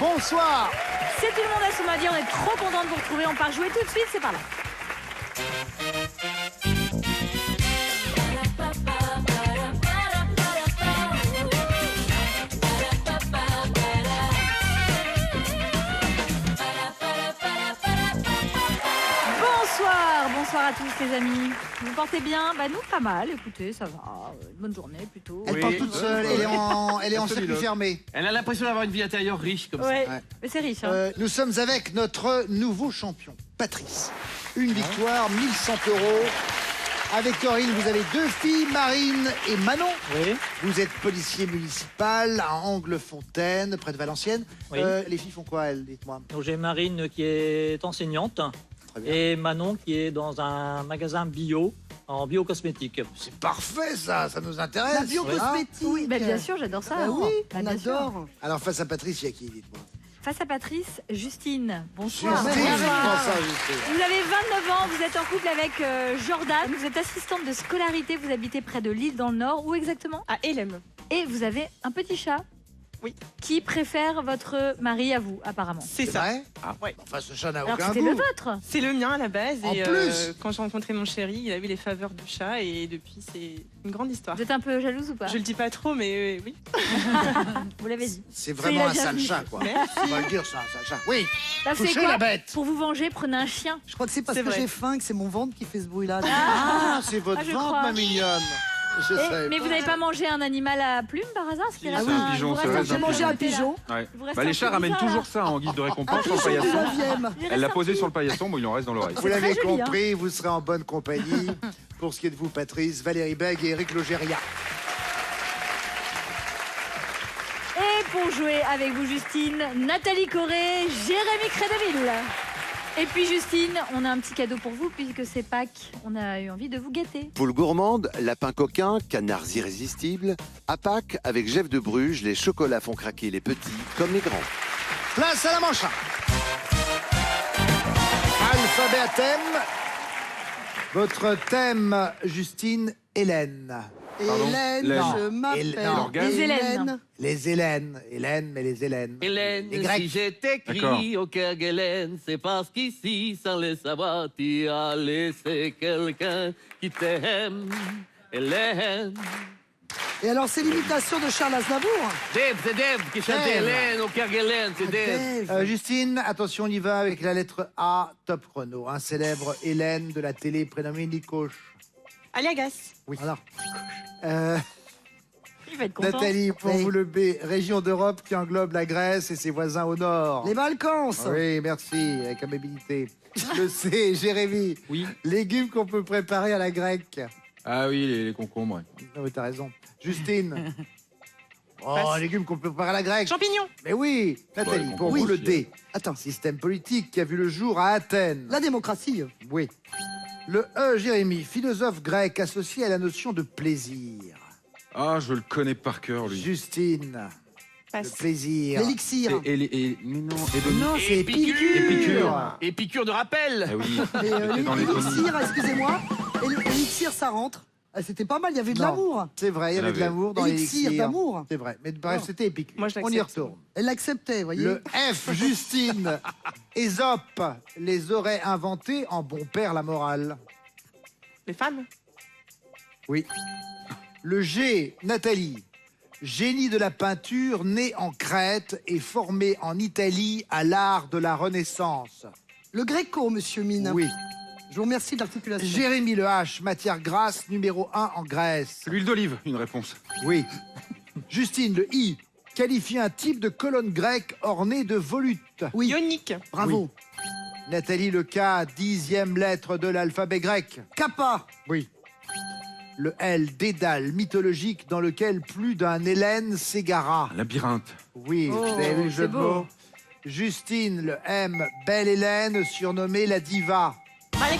Bonsoir. C'est tout le monde à Somalia, on est trop content de vous retrouver. On part jouer tout de suite, c'est par là. Bonsoir à tous les amis. Vous vous portez bien? Bah nous pas mal, écoutez, ça va. Bonne journée plutôt. Elle part toute seule, elle est en circuit fermé. Elle a l'impression d'avoir une vie intérieure riche comme Ouais, ça. mais c'est riche. Hein. Nous sommes avec notre nouveau champion, Patrice. Une victoire, 1100 €. Avec Corinne, vous avez deux filles, Marine et Manon. Oui. Vous êtes policier municipal à Angles-Fontaine, près de Valenciennes. Oui. Les filles font quoi, elles? Dites-moi. Donc j'ai Marine qui est enseignante Très bien. et Manon qui est dans un magasin bio en biocosmétique. C'est parfait, ça nous intéresse. La biocosmétique. Oui, bah bien sûr, j'adore ça. Bah oui, Bah, on bien sûr. adore. Alors, face à Patrice, il y a qui, dites-moi? Face à Patrice, Justine. Bonsoir. Justine, Bonsoir. comment ça, Justine? Vous avez 29 ans, vous êtes en couple avec Jordan. Vous êtes assistante de scolarité, vous habitez près de Lille dans le Nord. Où exactement? À Elem. Et vous avez un petit chat. Oui. Qui préfère votre mari à vous, apparemment. C'est ça. Vrai? Ouais. Enfin, ce chat n'a Alors que aucun c'était goût. le vôtre. C'est le mien à la base. En Et plus quand j'ai rencontré mon chéri, il a eu les faveurs du chat et depuis, c'est une grande histoire. Vous êtes un peu jalouse ou pas? Je le dis pas trop, mais oui. Vous l'avez dit. C'est vraiment Soyez un la sale bienvenue. chat, quoi. Merci. On va le dire, c'est un sale chat. Oui, Là, vous savez touchez quoi? la bête. Pour vous venger, prenez un chien. Je crois que c'est parce C'est que vrai. j'ai faim que c'est mon ventre qui fait ce bruit-là. Ah, c'est votre je ventre, crois. ma mignonne. Je savais Mais pas. vous n'avez pas mangé un animal à plume par hasard? Parce qu'il Si, reste c'est un il pigeon, vous c'est reste vrai, petit c'est un J'ai mangé un côté, là. pigeon. Ouais. Il vous reste Bah, un les chats petit ramènent bizarre, toujours là. ça en guise de récompense Ah, sur le c'est paillasson. le 9e. Il Elle reste l'a un posé petit- sur le paillasson, bon, il en reste dans l'oreille. Vous C'est l'avez très joli, hein. compris, vous serez en bonne compagnie. Pour ce qui est de vous, Patrice, Valérie Beg et Eric Logéria. Et pour jouer avec vous, Justine, Nathalie Corré, Jérémy Crédeville. Et puis, Justine, on a un petit cadeau pour vous, puisque c'est Pâques. On a eu envie de vous gâter. Poule gourmande, lapin coquin, canards irrésistibles. À Pâques, avec Jeff de Bruges, les chocolats font craquer les petits comme les grands. Place à la manche. Alphabet à thème. Votre thème, Justine, Hélène. Pardon, Hélène, Hélène. je m'appelle Non. Les Hélènes. Les Hélènes. Hélène, mais les Hélènes. Hélène, Les Grecs. si j'étais D'accord. écrit au cœur Hélène, c'est parce qu'ici, sans le savoir, tu as laissé quelqu'un qui t'aime. Hélène. Et alors, c'est l'imitation de Charles Aznavour. Dave, c'est Dave qui chante Dave. Hélène au cœur Hélène, c'est Dave. Dave. Justine, attention, on y va avec la lettre A, top chrono. Un célèbre Hélène de la télé prénommé Nicoche. Aliagas. Oui. Voilà. Il va être content. Nathalie, pour Oui. vous le B, région d'Europe qui englobe la Grèce et ses voisins au nord. Les Balkans. Oui, merci, avec amabilité. Le C, Jérémy. Oui. Légumes qu'on peut préparer à la grecque. Ah oui, les concombres. Ouais. Ah oui, t'as raison. Justine. Oh, Passe. légumes qu'on peut préparer à la grecque. Champignons. Mais oui, Nathalie, Ouais, pour oui. vous le D. Attends, Système politique qui a vu le jour à Athènes. la démocratie. Oui. Le E, Jérémy, philosophe grec associé à la notion de plaisir. Ah, je le connais par cœur, lui. Justine, le Passe. plaisir. L'élixir. Mais non, Édonie. Non, c'est Épicure. Épicure de rappel. Ah oui, Et c'était dans les l'élixir, excusez-moi. Et l'élixir, ça rentre. Ah, c'était pas mal, il y avait de Non. l'amour. C'est vrai, il y avait de l'amour dans Élixir l'élixir. d'amour. C'est vrai, mais bref, Non. c'était Épicure. Moi, je On y l'accepte. retourne. Elle l'acceptait, vous voyez. Le F, Justine. Ésope les aurait inventés en bon père la morale. Les femmes. Oui. Le G, Nathalie. Génie de la peinture, né en Crète et formé en Italie à l'art de la Renaissance. Le Gréco, monsieur Mine. Oui. Je vous remercie de l'articulation. Jérémy le H, matière grasse numéro 1 en Grèce. L'huile d'olive, une réponse. Oui. Justine le I, qualifie un type de colonne grecque ornée de volutes. Oui, Ionique. bravo. Nathalie le K, 10e lettre de l'alphabet grec. Kappa. Oui. Le L, dédale mythologique dans lequel plus d'un Hélène s'égara. Un labyrinthe. Oui, Oh, vous avez vu le jeu c'est de beau. mots. Justine, le M, belle Hélène, surnommée la diva. Oui,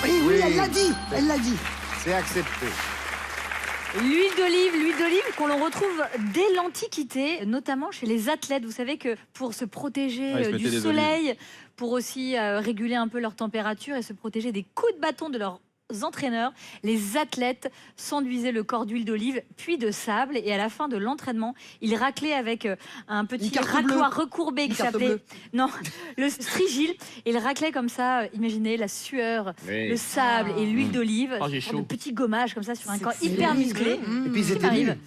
oui, Oui. elle l'a dit. Elle l'a dit. C'est accepté. L'huile d'olive qu'on l'on retrouve dès l'Antiquité, notamment chez les athlètes. Vous savez que pour se protéger Ah, ils se du mettaient des soleil, pour aussi réguler un peu leur température et se protéger des coups de bâton de leurs entraîneurs, les athlètes s'enduisaient le corps d'huile d'olive, puis de sable. Et à la fin de l'entraînement, ils raclaient avec un petit carte racloir bleue. recourbé Une qui carte s'appelait bleue. non, le strigile. Et ils raclaient comme ça, imaginez la sueur, le sable et l'huile d'olive. Oh, j'ai Pour de chaud. petits gommages comme ça sur un C'est corps excellent. hyper musclé. Et puis ils Ce qui étaient nus. m'arrive.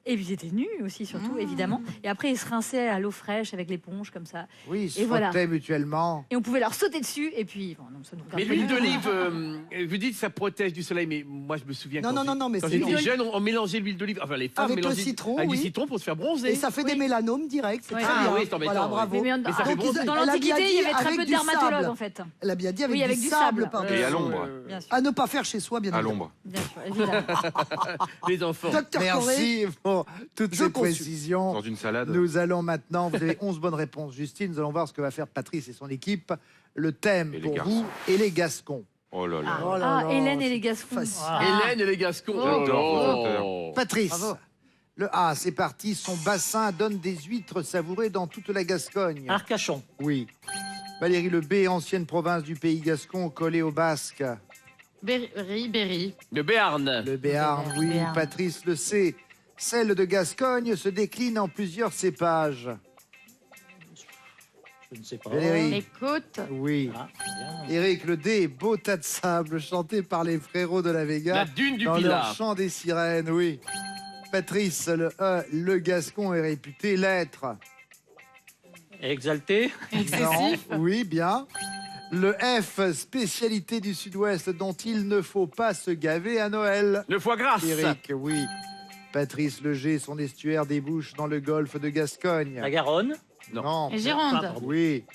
Et puis ils étaient nus aussi, surtout, évidemment. Et après, ils se rinçaient à l'eau fraîche avec l'éponge, comme ça. Oui, ils se Et voilà. frottaient mutuellement. Et on pouvait leur sauter dessus. Et puis, bon, non, ça nous regarde Mais pas l'huile du tout. d'olive, vous dites ça protège du soleil, mais moi je me souviens Non, non, mais quand c'est j'étais non. jeune, on mélangeait l'huile d'olive, enfin les femmes Avec le mélangeaient citron, avec oui. du citron pour se faire bronzer. Et ça fait des mélanomes directs, c'est Oui. très Ah bien. oui, c'est embêtant, Voilà, ouais. bravo. Mais Mais ça fait Donc, bronzer. dans elle a bien l'Antiquité, il y dit avait très avec peu de du dermatologues, sable. en fait. Elle a bien dit avec, Oui, avec du du sable, sable. pardon. Et à l'ombre. Bien sûr, À ne pas faire chez soi, bien À évidemment. l'ombre. bien sûr, évidemment. Les enfants. Docteur Corré, Merci pour toutes Je ces consulte. précisions. Dans une salade. Nous allons maintenant, vous avez 11 bonnes réponses, Justine. Nous allons voir ce que va faire Patrice et son équipe. Le thème Et les pour garçons. vous et les Gascons. Oh là là. Oh là Ah, là, Hélène et c'est les Gascons. facile. Ah. Hélène et les Gascons. J'adore vos auteurs. Patrice, Bravo. le A, c'est parti. Son bassin donne des huîtres savourées dans toute la Gascogne. Arcachon. Oui. Valérie, le B, ancienne province du pays gascon, collée au Basque. Berry. Le Béarn. Le Béarn, oui. Béarn. Patrice, le C, celle de Gascogne se décline en plusieurs cépages. Je ne sais pas. Valérie, côtes. oui. Ah, bien. Eric, le D, beau tas de sable, chanté par les frérots de la Vega. La dune du dans leur Pilat. chant des sirènes, oui. Patrice, le E, le Gascon est réputé l'être. Exalté. Non, oui, bien. Le F, spécialité du Sud-Ouest dont il ne faut pas se gaver à Noël. Le foie gras. Eric, oui. Patrice, le G, son estuaire débouche dans le golfe de Gascogne. La Garonne. Non. Gironde. Oui.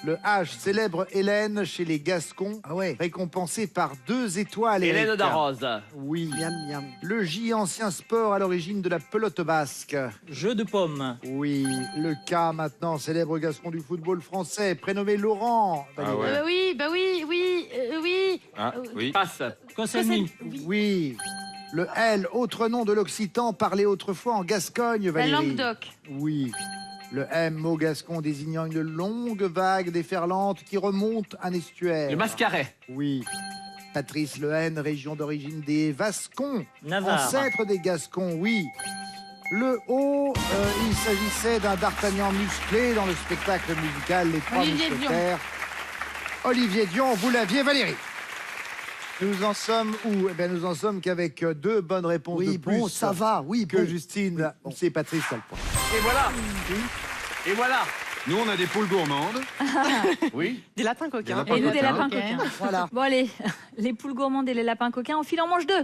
Le H, célèbre Hélène chez les Gascons, Ah ouais. récompensée par 2 étoiles. Hélène Eric. d'Arose. Oui. Miam, miam. Le J, ancien sport à l'origine de la pelote basque. Jeu de pommes. Oui. Le K, maintenant, célèbre Gascon du football français, prénommé Laurent. Ah ouais. oui. Ah oui. Passe. Consenny. Oui. Le L, autre nom de l'occitan parlé autrefois en Gascogne, Valérie. Oui. Le M, mot gascon désignant une longue vague déferlante qui remonte un estuaire. Le Mascaret. Oui. Patrice, le N, région d'origine des Vascons. Navarre. Ancêtre des Gascons, oui. Le O, il s'agissait d'un d'Artagnan musclé dans le spectacle musical Les Trois Olivier Mousquetaires. Olivier Dion, vous l'aviez, Valérie. Nous en sommes où? Eh bien, nous en sommes qu'avec 2 bonnes réponses de Oui, plus bon, ça va, oui, que bon. Justine. C'est Patrice qui a le point. Et voilà. Et voilà. Nous, on a des poules gourmandes. Oui. Des lapins coquins. Des lapins Et nous, des coquins. lapins coquins. Voilà. Bon, allez, les poules gourmandes et les lapins coquins, on file en manche 2.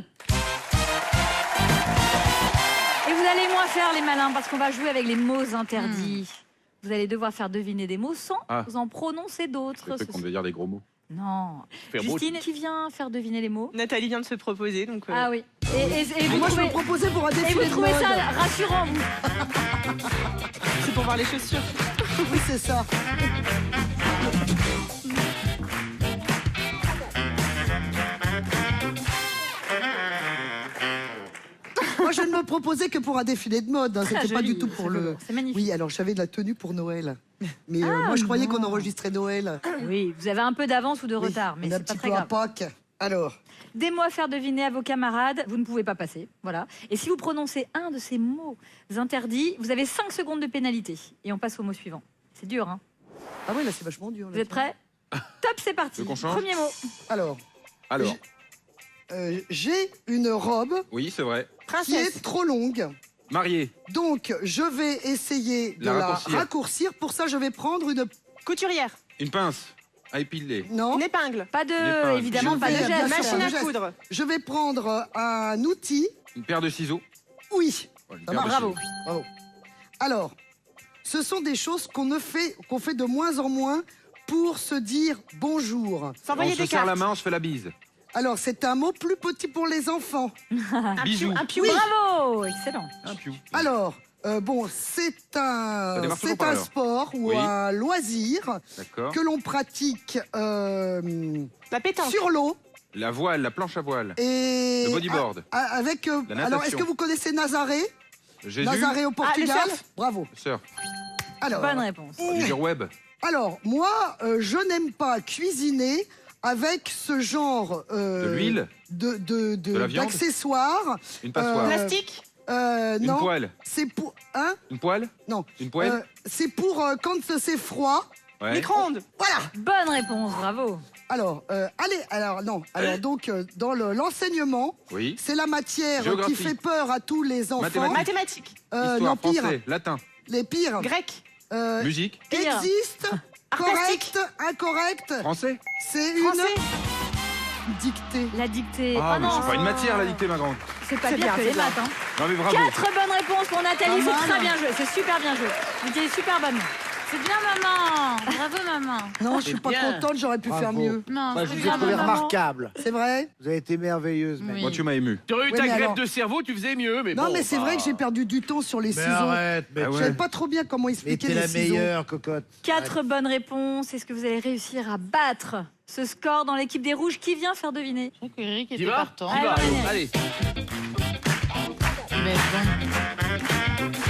Et vous allez moins faire les malins parce qu'on va jouer avec les mots interdits. Vous allez devoir faire deviner des mots sans Ah. en prononcer d'autres. J'ai cru qu'on devait dire des gros mots. Non. Faire beau. Justine, qui vient faire deviner les mots? Nathalie vient de se proposer, donc. Ah oui. Et vous Moi, je trouvez, me proposais pour un et défilé vous de trouvez mode. ça rassurant, vous? C'est pour voir les chaussures. Oui, c'est ça. Moi, je ne me proposais que pour un défilé de mode. Hein. Très C'était pas joli, du tout pour c'est le. beau. C'est magnifique. Oui, alors j'avais de la tenue pour Noël. Mais moi, je croyais non. qu'on enregistrait Noël. Oui, vous avez un peu d'avance ou de retard, mais on a un c'est pas petit très peu à grave. Pâques. Alors, Des mots à faire deviner à vos camarades, vous ne pouvez pas passer. Voilà. Et si vous prononcez un de ces mots interdits, vous avez 5 secondes de pénalité. Et on passe au mot suivant. C'est dur, hein? ah oui, là, c'est vachement dur. Vous là, êtes tiens. prêts? Top, c'est parti. Tu veux qu'on change Premier mot. Alors, Alors, j'ai une robe oui, c'est vrai. qui est trop longue. Marié. Donc, je vais essayer de La la raccourcir. raccourcir. Pour ça, je vais prendre une. Couturière. Une pince. À épiler. Non. Une épingle. Pas de, L'épingle. évidemment, Je pas de vais- bien geste. sûr. Machine le à geste. coudre. Je vais prendre un outil. Une paire de ciseaux. Oui. Voilà, une Ça paire de marche. Bravo. Bravo. Alors, ce sont des choses qu'on fait de moins en moins pour se dire bonjour. ciseaux. S'envoyer On se des serre cartes. la main, on se fait la bise. Alors, c'est un mot plus petit pour les enfants. Bisous. Un piou. Bravo, excellent. Un piou. Alors, bon, c'est Ça démarre toujours par un l'heure. sport ou Oui. un loisir D'accord. que l'on pratique La pétanque. sur l'eau. La voile, la planche à voile. Et Le bodyboard. avec La natation. alors, est-ce que vous connaissez Nazaré? Jésus. Nazaré au Portugal. surf. Bravo. Sœur. Alors, Bonne réponse. Du web. alors moi, je n'aime pas cuisiner avec ce genre De l'huile? De la viande? d'accessoires. Une passoire? Plastique. Une Non, poêle? c'est pour... Hein? Une poêle? Non. Une poêle? C'est pour quand c'est froid. Ouais. Micro-ondes. Voilà. Bonne réponse, bravo. Alors, donc, dans l'enseignement, Oui. c'est la matière Géographie. qui fait peur à tous les enfants. Mathématiques. Histoire, Non, pire. français, latin, Les pires. Grec. musique, Pire. Existe, correct, incorrect. français. C'est une Français. dictée. La dictée. Ah, Oh mais non, c'est pas une matière, la dictée, ma grande. c'est pas C'est pire bien, que c'est les bien. maths. Hein. Non, mais bravo. 4 bonnes réponses pour Nathalie, Pas c'est mal. très bien joué, c'est super bien joué. Vous étiez super bonne. C'est bien, maman. Bravo, maman. Non, je suis pas bien. contente, j'aurais pu Bravo. faire mieux. Non, Moi, c'est je vous ai bien, trouvé maman. remarquable. C'est vrai? Vous avez été merveilleuse. Oui. Maggie. Moi, tu m'as ému. Tu aurais eu Oui, ta mais greffe alors- de cerveau, tu faisais mieux, mais Non, bon, mais c'est bah. vrai que j'ai perdu du temps sur les Mais ciseaux. arrête, mais Ah Je ouais. savais pas trop bien comment mais expliquer t'es les la ciseaux. meilleure, cocotte. 4 bonnes réponses. Est-ce que vous allez réussir à battre ce score dans l'équipe des Rouges? Qui vient faire deviner? Je crois que Eric Tu était vas partant. Tu vas, Allez, allez. Mais bon.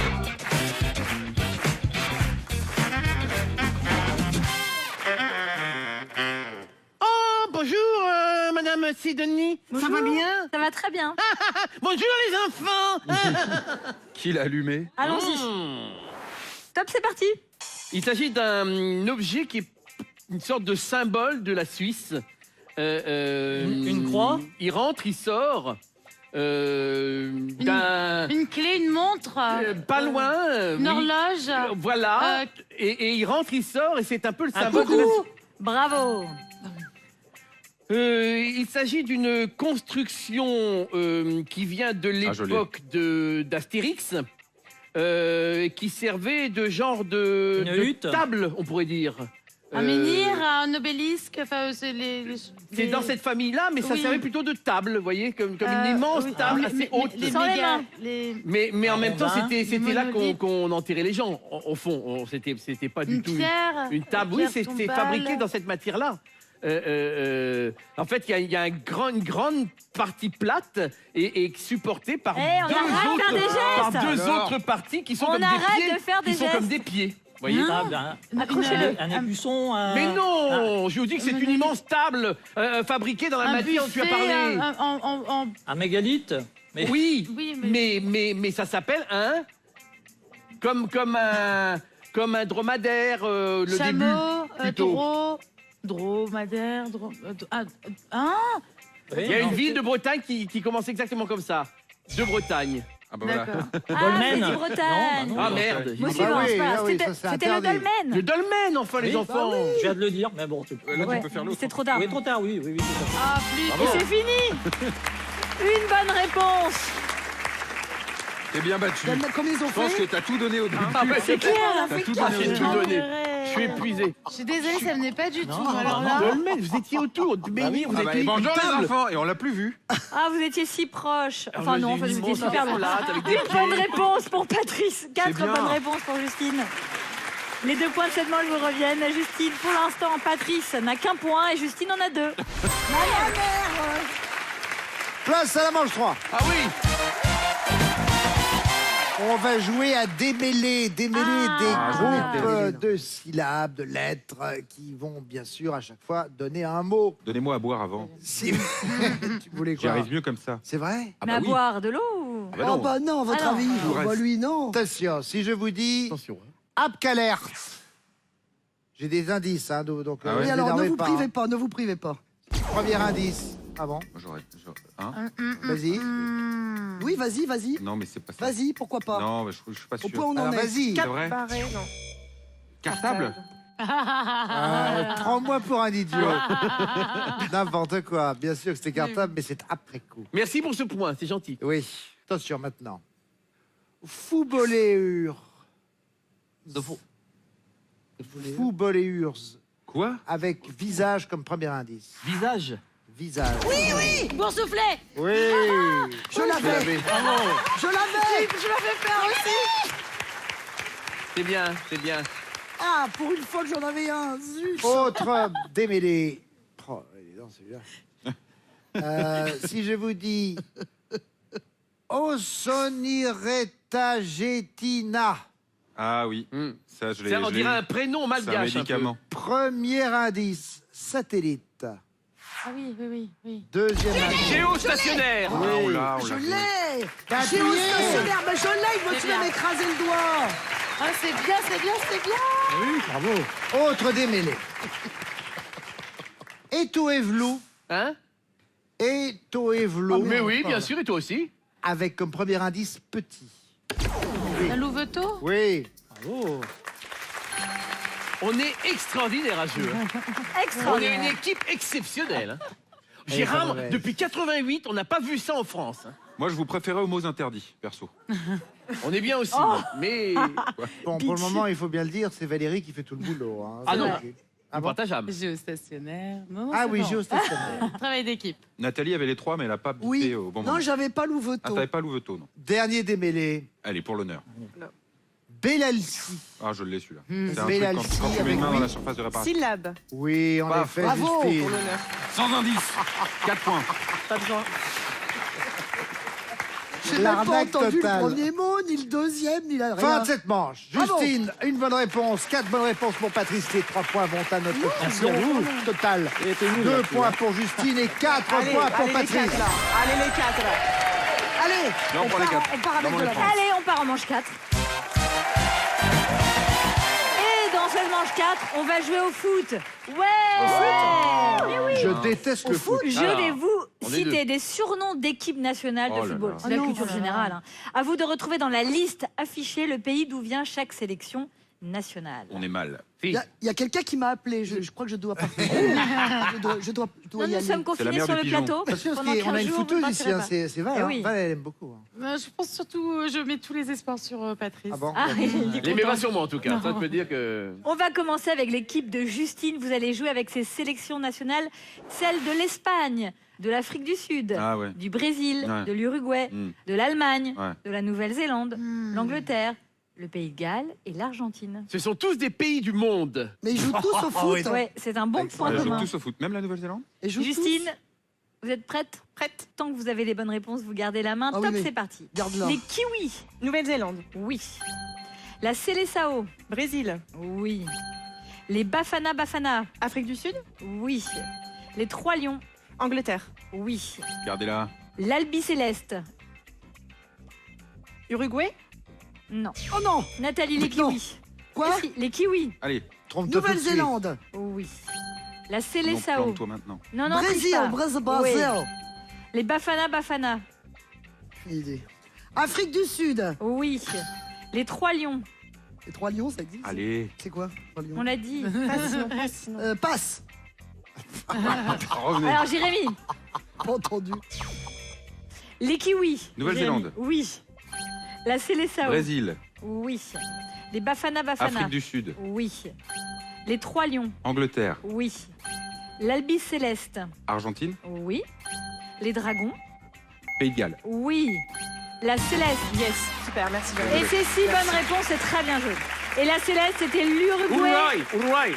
Oh, bonjour, Madame Sidonie. Ça va bien? Ça va très bien. Bonjour, les enfants. Qui l'a allumé? Allons-y. Top, c'est parti. Il s'agit d'un objet qui est une sorte de symbole de la Suisse. Une croix? Il rentre, il sort. D'un. Une clé, une montre, Pas loin. une oui. horloge. Voilà. Et il rentre, il sort, et c'est un peu le symbole de la Coucou. Bravo. Il s'agit d'une construction qui vient de je l'ai. l'époque d'Astérix, qui servait de genre de Une hutte. table, on pourrait dire. Un menhir, un obélisque. Enfin, c'est C'est dans cette famille-là, mais ça Oui. servait plutôt de table, vous voyez, comme une immense oui. table Mais- assez mais- haute. Les Sans les méga- mains. les- Mais en même temps, vin, c'était là monolithe. qu'on enterrait les gens. Au fond, c'était pas du Une tout pierre. une table. Oui, pierre c'est tombale. fabriqué dans cette matière-là. En fait, il y a une grande partie plate et supportée par Eh, on arrête de faire des gestes. par deux Alors autres parties qui sont On comme des arrête pieds. de faire des qui sont comme gestes. des pieds. Voyez. Table, Accrochez-le. un écusson, un... Mais non, je vous dis que c'est une immense table fabriquée dans la Un matière dont tu as buffet, parlé. Un mégalithe. Mais Oui, Oui, mais ça s'appelle un comme un dromadaire le début. chameau, plutôt. dromadaire, Il y a une ville de Bretagne qui commence exactement comme ça. De Bretagne. Ah bah voilà. D'accord. Ah, Dolmen. c'est dit Bretagne. Non, Ah non, merde. Moi, Ah suivant, oui, c'est pas grave. ah oui, C'était ça, c'est c'était le interdit. dolmen. Le dolmen, enfin, les Oui, enfants. je viens de le dire, mais bon, tu peux. Là, Ouais, tu peux faire l'autre. c'est trop tard. Oui, trop tard, oui, oui, oui. tout à fait. Ah, plus. Et c'est fini. Une bonne réponse. T'es bien battu. Comme ils ont Je pense que fait. t'as tout donné au début. Ah bah, c'est clair. T'as tout Ah, donné j'ai au tout début. donné. Je suis épuisé. Je suis désolée, ça venait pas du tout. Non, Alors non, là, Dolmen, vous étiez autour. Mais oui, vous Ah bah, étiez et bonjour une les table. enfants, et on l'a plus vu. Ah, vous étiez si proche. Enfin, non, Une vous étiez immense super loin. plate avec des Une bonne pieds. réponse pour Patrice. 4 bien. bonnes réponses pour Justine. Les 2 points de cette manche vous reviennent. Justine, pour l'instant, Patrice n'a qu'un point et Justine en a 2. Place à la manche 3. Ah oui. On va jouer à démêler des Ah, groupes joli. de syllabes, de lettres qui vont bien sûr à chaque fois donner un mot. Donnez-moi à boire avant. Si tu voulais J'y quoi? arrive mieux comme ça. C'est vrai? Ah Mais bah à oui. boire de l'eau ou- Ah bah Oh non. bah non, votre Alors. avis. Je vous Bah reste. lui, non. Attention, si je vous dis Attention. Abkalert. J'ai des indices, hein, donc Ah ouais Oui, ne alors ne l'énervez vous pas, privez hein. pas, ne vous privez pas. Premier indice. Avant, J'aurais. Hein vas-y. Oui, vas-y, vas-y. Non, mais c'est pas ça. Vas-y, pourquoi pas. Non, mais je suis pas Au sûr. point où on en Alors est. vas-y. C'est vrai Barré, non. Cartable. Prends-moi pour un idiot. N'importe quoi. Bien sûr que c'était cartable, mais c'est après coup. Merci pour ce point, c'est gentil. Oui. Attention maintenant. Fouboléur. Fouboléurs. Quoi? Avec visage comme premier indice. Visage. Visage. boursouflé. Oui. Je l'avais. Je l'avais. Je m'avais peur aussi. C'est bien, c'est bien. Ah, pour une fois que j'en avais un. Zut. Autre démêlé. Oh, il est dans celui-là. Si je vous dis Osoniretagetina, Ah oui. Ça, je l'ai. On je l'ai dirait eu. un prénom C'est un malgache. Un peu. médicament. premier indice, satellite. Ah oui, oui, oui, oui. Deuxième indice. Géostationnaire. Ah, on l'a, Je on l'a. l'ai. T'as J'ai au appuyé. stationnaire, mais je l'ai, je me suis bien. même écrasé le doigt. Ah, c'est bien, c'est bien, c'est bien. Oui, bravo. Autre démêlé. Etoevlou. Hein? Etoevlou. Mais oui, bien sûr, et toi aussi. Avec comme premier indice petit. Un louveteau. Oui. Bravo. On est extraordinaire à ce jeu. hein. On est Extraordinaire. une équipe exceptionnelle. hein. Et Gérard, ça devrait- depuis 88, on n'a pas vu ça en France. hein. Moi, je vous préférais aux mots interdits, perso. On est bien aussi, Oh. mais Bon, pour le moment, il faut bien le dire, c'est Valérie qui fait tout le boulot. Hein. Ah C'est non. vrai. Ah bon partageable. Géostationnaire. Non, non, Ah c'est oui, bon. géostationnaire. Travail d'équipe. Nathalie avait les trois, mais elle n'a pas bipé Oui. au bon Non, moment. j'avais pas Ah, louveteau. t'avais pas Louveteau, non. Dernier démêlé. Allez, pour l'honneur. Belalsi. Ah, je l'ai celui-là. Hmm. C'est un Belalsi truc quand tu mets avec une main dans oui. la surface de réparation. Syllabe. Oui, en Paf. effet, Bravo Justine. Pour l'honneur. Sans indice. 4 points. Pas besoin. J'ai même pas L'arnaque entendu totale. le premier mot, ni le deuxième, ni la rien. Fin de cette manche. Bravo. Justine, une bonne réponse, 4 bonnes réponses pour Patrice. Les 3 points vont à notre champion. Total. Il était nul, 2 là, points celui-là. pour Justine et 4 points pour allez, les Patrice. 4 là. Allez, les 4 là. Allez, Non, on pour les part, quatre. on part avec Non, de on la les France. Allez, on part en manche 4. Et dans cette manche 4, on va jouer au foot. Ouais. Mais oui. Je déteste le foot. Je Alors, vais vous on est citer des surnoms d'équipes nationales de Oh là football. là. C'est la Oh non. culture générale. hein. À vous de retrouver dans la liste affichée le pays d'où vient chaque sélection nationale. On est mal. Il y a quelqu'un qui m'a appelé, je crois que je dois partir. je dois Non, y nous aller. sommes la confinés mère sur du le pigeon. plateau. Parce que Pendant on 15 a une jours, vous fouteuse ne ici, partirez hein, pas. c'est Val. Eh Hein. oui. Val, elle aime beaucoup. hein. Je pense surtout, je mets tous les espoirs sur Patrice. Ah bon Ah, il est Les mais content. pas sur moi en tout cas. Ça peut dire que. On va commencer avec l'équipe de Justine. Vous allez jouer avec ses sélections nationales, celles de l'Espagne, de l'Afrique du Sud, Ah ouais. du Brésil, Ouais. de l'Uruguay, Mm. de l'Allemagne, Ouais. de la Nouvelle-Zélande, Hmm. l'Angleterre, le Pays de Galles et l'Argentine. Ce sont tous des pays du monde. Mais ils jouent tous au foot. Ouais, c'est un bon point Ils jouent commun. tous au foot, même la Nouvelle-Zélande. Ils jouent Justine, tous. vous êtes prête? Prête. Tant que vous avez les bonnes réponses, vous gardez la main. Ah oui, Top, mais c'est parti. garde-la. Les kiwis, Nouvelle-Zélande. oui. La Seleção, Brésil. oui. Les Bafana Bafana, Afrique du Sud. oui. Les Trois Lions, Angleterre. oui. Gardez-la. L'Albi-Céleste, Uruguay. non. Oh non. Nathalie, les Non. kiwis. Quoi Ah, si, les kiwis, Allez, Trompe-toi tout de suite. Nouvelle-Zélande. oui. La non, Seleção, plante-toi maintenant. non, non, Brésil, triche pas. Brésil. Oui. Les Bafana Bafana, Aucune idée. Afrique du Sud. oui. Les Trois Lions, Les 3 lions, ça existe Allez. C'est quoi 3 lions on l'a dit. Passe. Revenez. Alors, Jérémy, Pas entendu. les kiwis. Nouvelle-Zélande. Jérémy, oui. La Seleção, Brésil. oui. Les Bafana Bafana, Afrique du Sud. oui. Les Trois Lions, Angleterre. oui. L'Albi Céleste, Argentine. oui. Les Dragons, Pays de Galles. oui. La Céleste, Yes. Super, merci Valérie. et c'est 6 bonnes réponses, c'est très bien joué. Et la Céleste, c'était l'Uruguay. Uruguay.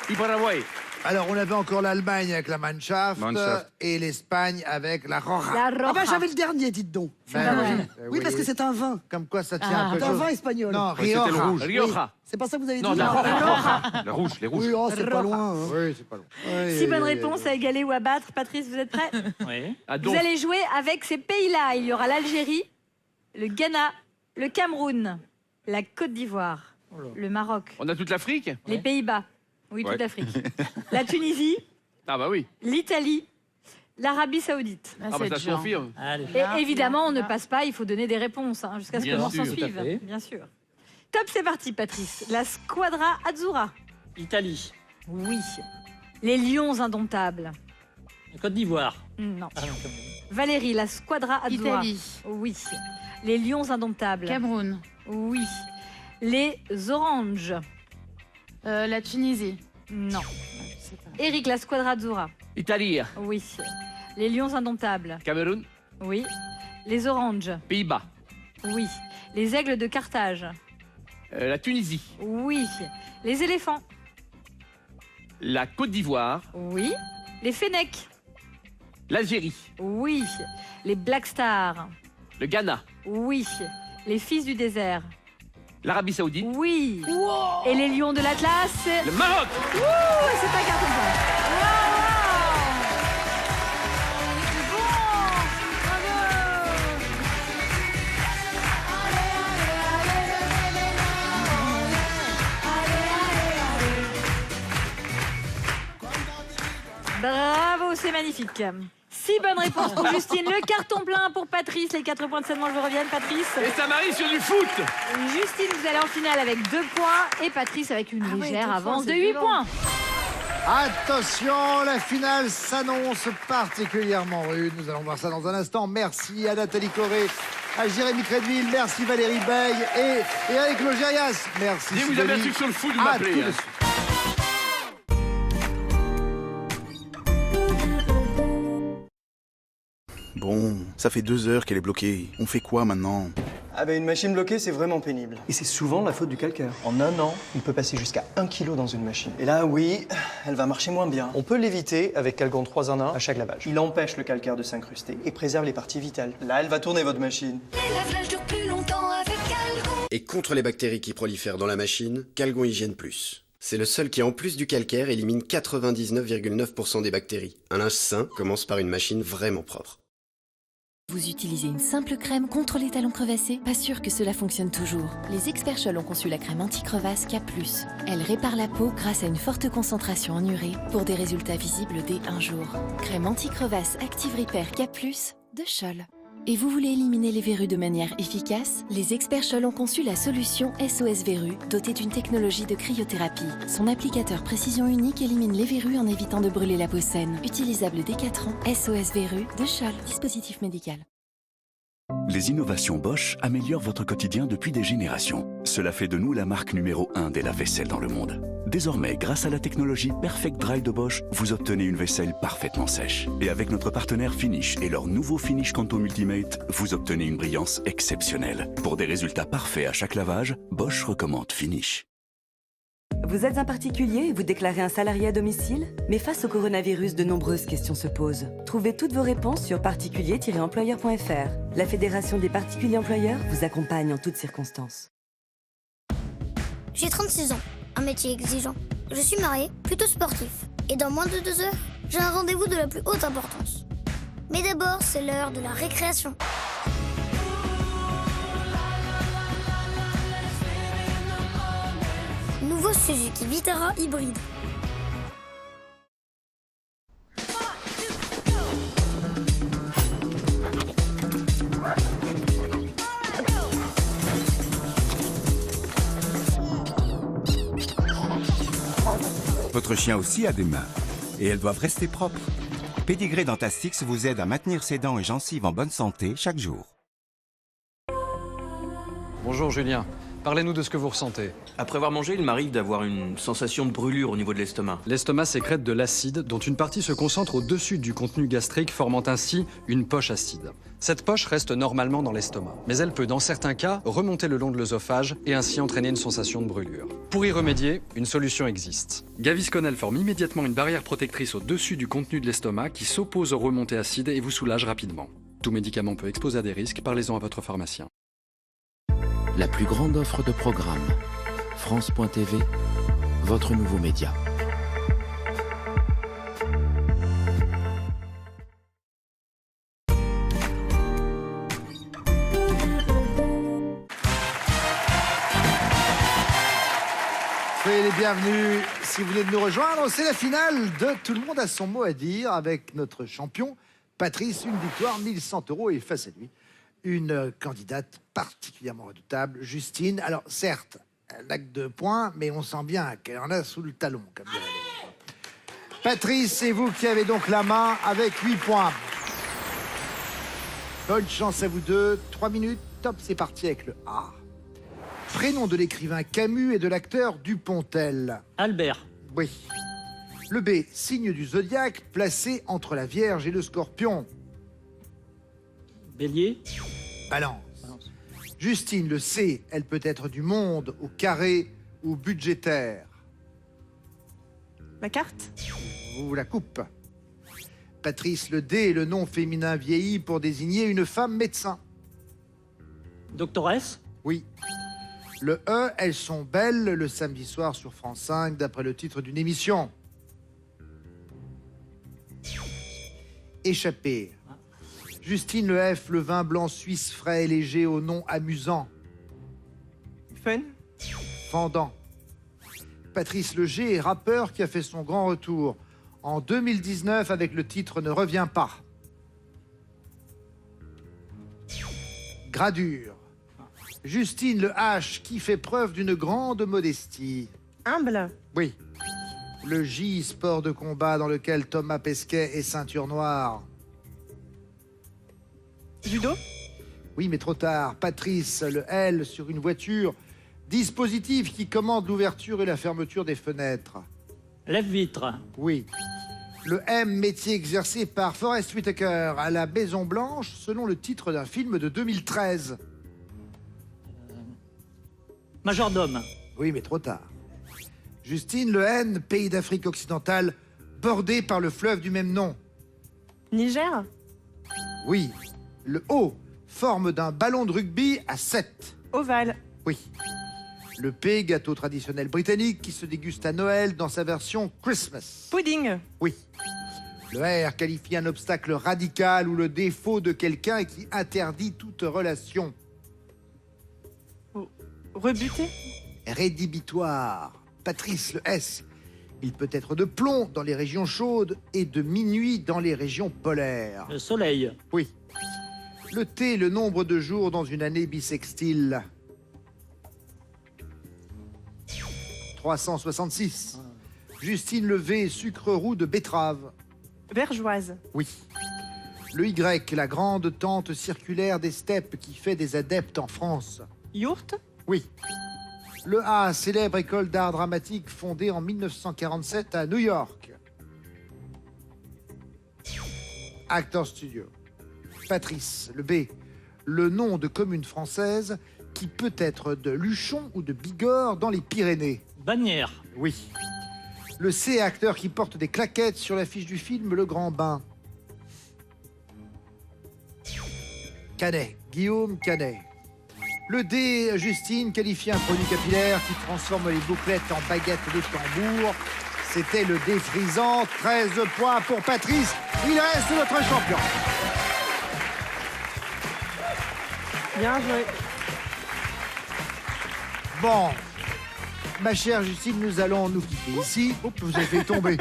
Et Paraguay. Alors, on avait encore l'Allemagne avec la Mannschaft, Mannschaft. et l'Espagne avec la Roja. La Ah bah Roja. j'avais le dernier, dites donc. Ben vrai. Oui, parce que c'est un vin. Comme quoi, ça tient un peu C'est un chaud. vin espagnol. Non, Ouais, c'était le Rioja. rouge. Rioja. C'est pas ça que vous avez Non, dit non. La rouge, les rouges. Oui, oh, c'est pas loin. hein. Oui, c'est pas long. 6 bonnes réponses à égaler ou à battre. Patrice, vous êtes prêts? Oui. Ah, Vous donc, allez jouer avec ces pays-là. Il y aura l'Algérie, le Ghana, le Cameroun, la Côte d'Ivoire, le Maroc, on a toute l'Afrique. les Pays-Bas, oui, Ouais. toute l'Afrique, la Tunisie, Ah bah oui. l'Italie, l'Arabie Saoudite. Ah bah ça se confirme. Allez. Et évidemment, on ne passe pas, il faut donner des réponses hein, jusqu'à ce que Bien l'on s'en sûr. suive. Tout à fait. Bien sûr. Top, c'est parti, Patrice. La Squadra Azzurra. Italie. Oui. Les Lions Indomptables. Côte d'Ivoire. Non. Ah non, comme- Valérie, la Squadra Azzurra. Italie. Oui. Les Lions Indomptables. Cameroun. Oui. Les Oranges. La Tunisie. Non. Je sais pas. Eric, la Squadra Azzurra. Italie. Oui. Les Lions Indomptables. Cameroun. Oui. Les Oranges. Pays-Bas. Oui. Les Aigles de Carthage. La Tunisie. Oui. Les Éléphants. La Côte d'Ivoire. Oui. Les Fennecs. L'Algérie. Oui. Les Black Stars. Le Ghana. Oui. Les Fils du désert. L'Arabie Saoudite. Oui. Et les Lions de l'Atlas, c'est... Le Maroc. Ouh, c'est un carton plein. Wow. c'est magnifique. 6 bonnes réponses pour Justine, le carton plein pour Patrice, les 4 points de cette manche vous reviennent, Patrice. Et ça m'arrive sur du foot. Justine, vous allez en finale avec 2 points et Patrice avec une légère avance de 8 points. Attention, la finale s'annonce particulièrement rude. Nous allons voir ça dans un instant. Merci à Nathalie Corée, à Jérémy Crédville, merci Valérie Beille et Eric Logérias. Merci. Si vous avez un truc sur le foot, vous À m'appelez. tout de hein. suite. Bon, ça fait 2 heures qu'elle est bloquée. On fait quoi maintenant? Ah bah une machine bloquée, c'est vraiment pénible. Et c'est souvent la faute du calcaire. En un an, on peut passer jusqu'à 1 kg dans une machine. Et là, oui, elle va marcher moins bien. On peut l'éviter avec Calgon 3 en 1 à chaque lavage. Il empêche le calcaire de s'incruster et préserve les parties vitales. Là, elle va tourner votre machine. Les lavages durent plus longtemps avec Calgon. Et contre les bactéries qui prolifèrent dans la machine, Calgon Hygiène Plus. C'est le seul qui, en plus du calcaire, élimine 99,9% des bactéries. Un linge sain commence par une machine vraiment propre. Vous utilisez une simple crème contre les talons crevassés? Pas sûr que cela fonctionne toujours. Les experts Scholl ont conçu la crème anti-crevasse K+. Elle répare la peau grâce à une forte concentration en urée pour des résultats visibles dès 1 jour. Crème anti-crevasse Active Repair K+, de Scholl. Et vous voulez éliminer les verrues de manière efficace? Les experts Scholl ont conçu la solution SOS Verrues, dotée d'une technologie de cryothérapie. Son applicateur précision unique élimine les verrues en évitant de brûler la peau saine. Utilisable dès 4 ans, SOS Verrues de Scholl, dispositif médical. Les innovations Bosch améliorent votre quotidien depuis des générations. Cela fait de nous la marque numéro 1 des lave-vaisselle dans le monde. Désormais, grâce à la technologie Perfect Dry de Bosch, vous obtenez une vaisselle parfaitement sèche. Et avec notre partenaire Finish et leur nouveau Finish Kanto Multimate, vous obtenez une brillance exceptionnelle. Pour des résultats parfaits à chaque lavage, Bosch recommande Finish. Vous êtes un particulier et vous déclarez un salarié à domicile? Mais face au coronavirus, de nombreuses questions se posent. Trouvez toutes vos réponses sur particulier-employeur.fr. La Fédération des particuliers employeurs vous accompagne en toutes circonstances. J'ai 36 ans, un métier exigeant. Je suis marié, plutôt sportif. Et dans moins de 2 heures, j'ai un rendez-vous de la plus haute importance. Mais d'abord, c'est l'heure de la récréation. Nouveau Suzuki Vitara hybride. Votre chien aussi a des mains, et elles doivent rester propres. Pédigré Dentastix vous aide à maintenir ses dents et gencives en bonne santé chaque jour. Bonjour Julien, parlez-nous de ce que vous ressentez. Après avoir mangé, il m'arrive d'avoir une sensation de brûlure au niveau de l'estomac. L'estomac sécrète de l'acide, dont une partie se concentre au-dessus du contenu gastrique, formant ainsi une poche acide. Cette poche reste normalement dans l'estomac, mais elle peut, dans certains cas, remonter le long de l'œsophage et ainsi entraîner une sensation de brûlure. Pour y remédier, une solution existe. Gaviscon forme immédiatement une barrière protectrice au-dessus du contenu de l'estomac qui s'oppose aux remontées acides et vous soulage rapidement. Tout médicament peut exposer à des risques, parlez-en à votre pharmacien. La plus grande offre de programmes. France.tv, votre nouveau média. Soyez les bienvenus si vous venez de nous rejoindre. C'est la finale de Tout le monde a son mot à dire avec notre champion Patrice. Une victoire, 1100 € et face à lui, une candidate particulièrement redoutable, Justine. Alors certes, elle n'a que 2 points, mais on sent bien qu'elle en a sous le talon, comme dirait les... Patrice, c'est vous qui avez donc la main avec 8 points. Bonne chance à vous deux. 3 minutes, top, c'est parti avec le A. Prénom de l'écrivain Camus et de l'acteur Dupontel. Albert. Oui. Le B, signe du zodiaque placé entre la Vierge et le Scorpion. Bélier. Balance. Justine, le C, elle peut être du monde, au carré ou budgétaire. La carte. Ou la coupe. Patrice, le D, le nom féminin vieilli pour désigner une femme médecin. Doctoresse. Oui. Le E, elles sont belles, le samedi soir sur France 5, d'après le titre d'une émission. Échappée. Justine, le F, le vin blanc suisse frais et léger au nom amusant. Fun. Fendant. Patrice, le G, rappeur qui a fait son grand retour. en 2019 avec le titre Ne reviens pas. Gradure. Justine Le H qui fait preuve d'une grande modestie. Humble. Oui. Le J, sport de combat dans lequel Thomas Pesquet est ceinture noire. Judo. Oui, mais trop tard. Patrice, le L sur une voiture. Dispositif qui commande l'ouverture et la fermeture des fenêtres. Lève-vitre. Oui. Le M, métier exercé par Forest Whitaker à la Maison Blanche, selon le titre d'un film de 2013. Majordome. Oui, mais trop tard. Justine, le N, pays d'Afrique occidentale, bordé par le fleuve du même nom. Niger. Oui. Le O, forme d'un ballon de rugby à 7. Ovale. Oui. Le P, gâteau traditionnel britannique qui se déguste à Noël dans sa version Christmas. Pudding. Oui. Le R qualifie un obstacle radical ou le défaut de quelqu'un et qui interdit toute relation. Rebuté. Rédhibitoire. Patrice, le S. Il peut être de plomb dans les régions chaudes et de minuit dans les régions polaires. Le soleil. Oui. Le T, le nombre de jours dans une année bissextile. 366. Justine, le V, sucre roux de betterave. Vergeoise. Oui. Le Y, la grande tente circulaire des steppes qui fait des adeptes en France. Yourte. Oui. Le A, célèbre école d'art dramatique fondée en 1947 à New York. Actor Studio. Patrice, le B, le nom de commune française qui peut être de Luchon ou de Bigorre dans les Pyrénées. Bagnères. Oui. Le C, acteur qui porte des claquettes sur l'affiche du film Le Grand Bain. Canet, Guillaume Canet. Le D, Justine, qualifie un produit capillaire qui transforme les bouclettes en baguettes de tambour. C'était le défrisant. 13 points pour Patrice. Il reste notre champion. Bien joué. Bon, ma chère Justine, nous allons nous quitter ici. Oups, vous avez fait tomber.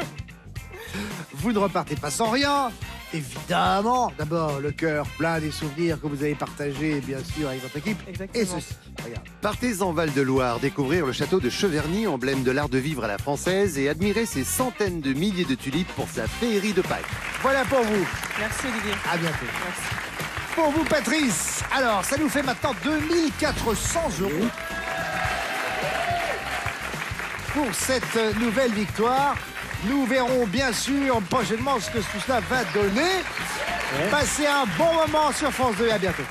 Vous ne repartez pas sans rien. Évidemment, d'abord le cœur plein des souvenirs que vous avez partagés, bien sûr, avec votre équipe. Exactement. Et ceci, regarde. Partez en Val-de-Loire découvrir le château de Cheverny, emblème de l'art de vivre à la française, et admirer ses centaines de milliers de tulipes pour sa féerie de Pâques. Voilà pour vous. Merci Olivier. À bientôt. Merci. Pour vous, Patrice. Alors, ça nous fait maintenant 2400 €. Pour cette nouvelle victoire, nous verrons bien sûr prochainement ce que tout cela va donner. Passez un bon moment sur France 2 et à bientôt.